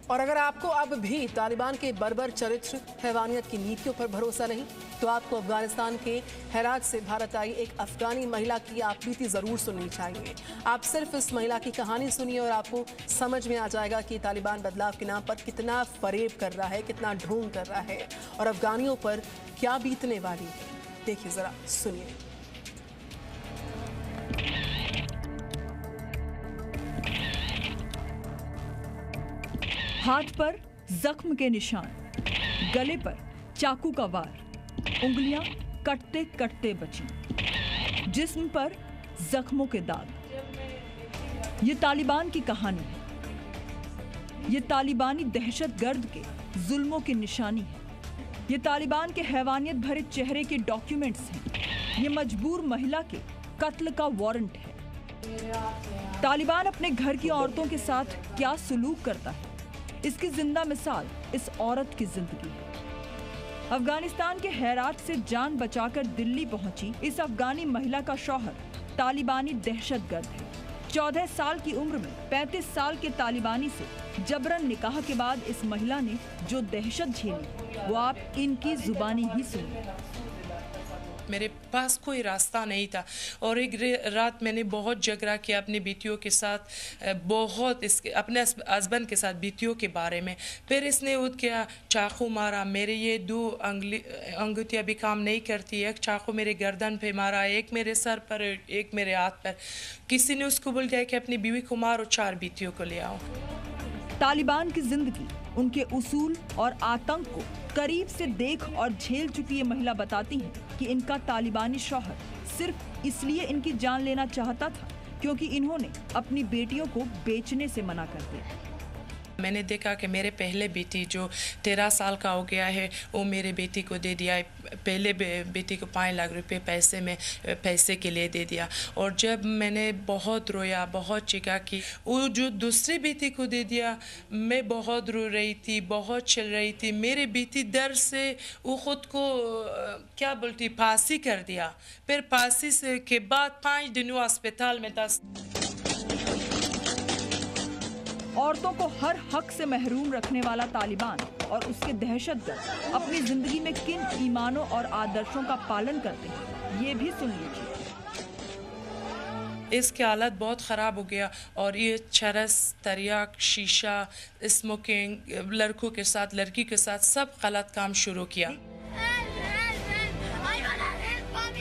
और अगर आपको अब भी तालिबान के बर्बर चरित्र, हैवानियत की नीतियों पर भरोसा नहीं, तो आपको अफगानिस्तान के हेरात से भारत आई एक अफगानी महिला की आप बीती ज़रूर सुननी चाहिए। आप सिर्फ इस महिला की कहानी सुनिए और आपको समझ में आ जाएगा कि तालिबान बदलाव के नाम पर कितना फरेब कर रहा है, कितना ढोंग कर रहा है और अफगानियों पर क्या बीतने वाली है। देखिए ज़रा, सुनिए। हाथ पर जख्म के निशान, गले पर चाकू का वार, उंगलियां कटते कटते बची, जिस्म पर जख्मों के दाग। ये तालिबान की कहानी है। ये तालिबानी दहशतगर्द के जुल्मों की निशानी है। ये तालिबान के हैवानियत भरे चेहरे के डॉक्यूमेंट्स हैं। ये मजबूर महिला के कत्ल का वारंट है। तालिबान अपने घर की औरतों के साथ क्या सुलूक करता है, इसकी जिंदा मिसाल इस औरत की जिंदगी है। अफगानिस्तान के हेरात से जान बचाकर दिल्ली पहुंची इस अफगानी महिला का शौहर तालिबानी दहशतगर्द है। 14 साल की उम्र में 35 साल के तालिबानी से जबरन निकाह के बाद इस महिला ने जो दहशत झेली वो आप इनकी जुबानी ही सुनिए। मेरे पास कोई रास्ता नहीं था और एक रात मैंने बहुत झगड़ा किया अपनी बेटियों के साथ, बहुत अपने हस्बैंड के साथ बेटियों के बारे में। फिर इसने उठ किया, चाकू मारा, मेरे ये 2 अंगुठियाँ भी काम नहीं करती। एक चाकू मेरे गर्दन पे मारा, एक मेरे सर पर, एक मेरे हाथ पर। किसी ने उसको बोल दिया कि अपनी बीवी को मारो, 4 बेटियों को ले आओ। तालिबान की जिंदगी, उनके उसूल और आतंक को करीब से देख और झेल चुकी ये महिला बताती हैं कि इनका तालिबानी शौहर सिर्फ इसलिए इनकी जान लेना चाहता था क्योंकि इन्होंने अपनी बेटियों को बेचने से मना कर दिया। मैंने देखा कि मेरे पहले बेटी जो 13 साल का हो गया है, वो मेरे बेटी को दे दिया। पहले बेटी को 5 लाख रुपए पैसे के लिए दे दिया। और जब मैंने बहुत रोया, बहुत चीखा कि वो जो दूसरी बेटी को दे दिया, मैं बहुत रो रही थी, बहुत चल रही थी। मेरी बेटी डर से वो खुद को क्या बोलती, फांसी कर दिया। फिर फांसी से के बाद 5 दिन वो अस्पताल में था। औरतों को हर हक से महरूम रखने वाला तालिबान और उसके दहशतगर्द अपनी जिंदगी में किन ईमानों और आदर्शों का पालन करते हैं, ये भी सुन लीजिए। इसकी हालत बहुत ख़राब हो गया और ये चरस, तरियाक, शीशा, स्मोकिंग, लड़कों के साथ, लड़की के साथ सब गलत काम शुरू किया।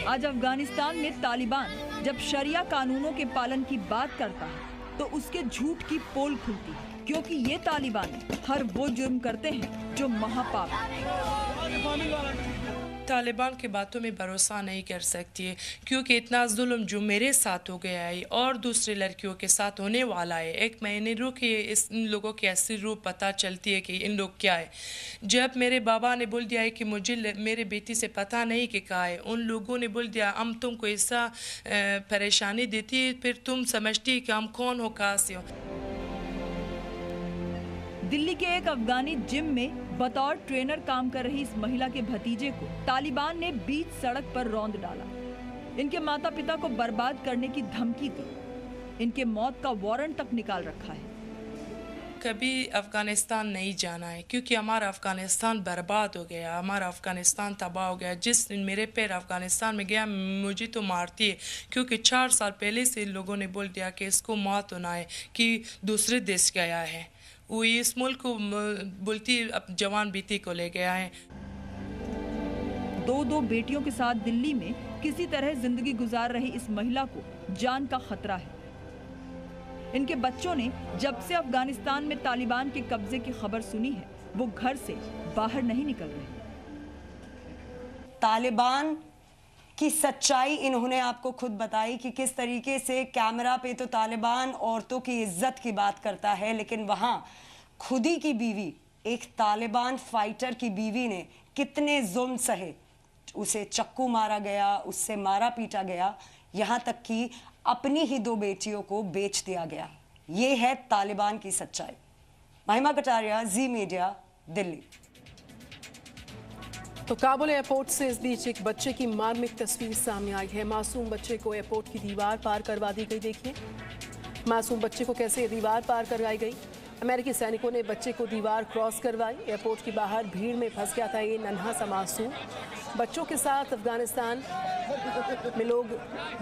आज अफगानिस्तान में तालिबान जब शरिया कानूनों के पालन की बात करता है तो उसके झूठ की पोल खुलती है, क्योंकि ये तालिबानी हर वो जुर्म करते हैं जो महापाप है। तालिबान की बातों में भरोसा नहीं कर सकती है, क्योंकि इतना जुल्म जो मेरे साथ हो गया है और दूसरी लड़कियों के साथ होने वाला है, 1 महीने रुक के इन लोगों की असली रूप पता चलती है कि इन लोग क्या है। जब मेरे बाबा ने बोल दिया है कि मुझे मेरे बेटी से पता नहीं कि क्या है, उन लोगों ने बोल दिया हम तुमको ऐसा परेशानी देती है, फिर तुम समझती कि हम कौन हो, कहाँ से हो। दिल्ली के एक अफगानी जिम में बतौर ट्रेनर काम कर रही इस महिला के भतीजे को तालिबान ने बीच सड़क पर रौंद डाला। इनके माता पिता को बर्बाद करने की धमकी दी। इनके मौत का वारंट तक निकाल रखा है। कभी अफ़गानिस्तान नहीं जाना है, क्योंकि हमारा अफ़गानिस्तान बर्बाद हो गया, हमारा अफ़गानिस्तान तबाह हो गया। जिस दिन मेरे पैर अफ़गानिस्तान में गया, मुझे तो मारती है, क्योंकि 4 साल पहले से लोगों ने बोल दिया कि इसको मौत होना है, कि दूसरे देश गया है। वो इस मुल्क को बोलती अब जवान बेटी को ले गया है। 2 बेटियों के साथ दिल्ली में किसी तरह जिंदगी गुजार रही इस महिला को जान का खतरा है। इनके बच्चों ने जब से अफगानिस्तान में तालिबान के कब्जे की खबर सुनी है, वो घर से बाहर नहीं निकल रहे। तालिबान की सच्चाई इन्होंने आपको खुद बताई कि किस तरीके से कैमरा पे तो तालिबान औरतों की इज्जत की बात करता है, लेकिन वहाँ खुद ही की बीवी, एक तालिबान फाइटर की बीवी ने कितने जुल्म सहे। उसे चक्कू मारा गया, उससे मारा पीटा गया, यहाँ तक कि अपनी ही 2 बेटियों को बेच दिया गया। ये है तालिबान की सच्चाई। महिमा कटारिया, जी मीडिया, दिल्ली। तो काबुल एयरपोर्ट से इस बीच एक बच्चे की मार्मिक तस्वीर सामने आई है। मासूम बच्चे को एयरपोर्ट की दीवार पार करवा दी गई। देखिए मासूम बच्चे को कैसे दीवार पार करवाई गई। अमेरिकी सैनिकों ने बच्चे को दीवार क्रॉस करवाई। एयरपोर्ट के बाहर भीड़ में फंस गया था ये नन्हा सा मासूम। बच्चों के साथ अफगानिस्तान में लोग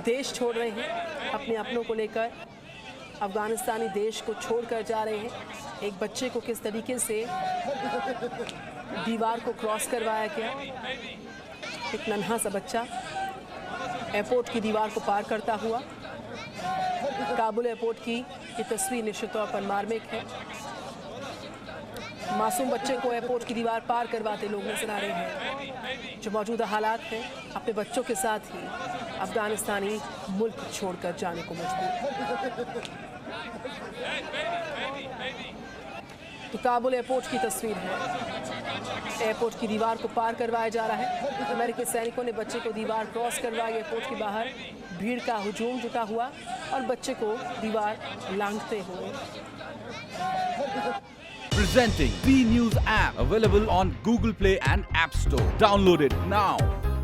देश छोड़ रहे हैं। अपने अपनों को लेकर अफगानिस्तानी देश को छोड़कर जा रहे हैं। एक बच्चे को किस तरीके से दीवार को क्रॉस करवाया गया। एक नन्हा सा बच्चा एयरपोर्ट की दीवार को पार करता हुआ। काबुल एयरपोर्ट की ये तस्वीर निश्चित तौर पर मार्मिक है। मासूम बच्चे को एयरपोर्ट की दीवार पार करवाते लोग नजर आ रहे हैं। जो मौजूदा हालात हैं, अपने बच्चों के साथ ही अफगानिस्तानी मुल्क छोड़कर जाने को मजबूर। तो काबुल एयरपोर्ट की तस्वीर है। एयरपोर्ट की दीवार को पार करवाया जा रहा है। अमेरिकी सैनिकों ने बच्चे को दीवार क्रॉस करवाई। एयरपोर्ट के बाहर भीड़ का हुजूम जुटा हुआ और बच्चे को दीवार लांघते हुए। Presenting B News app, available on Google Play and App Store. Download it now.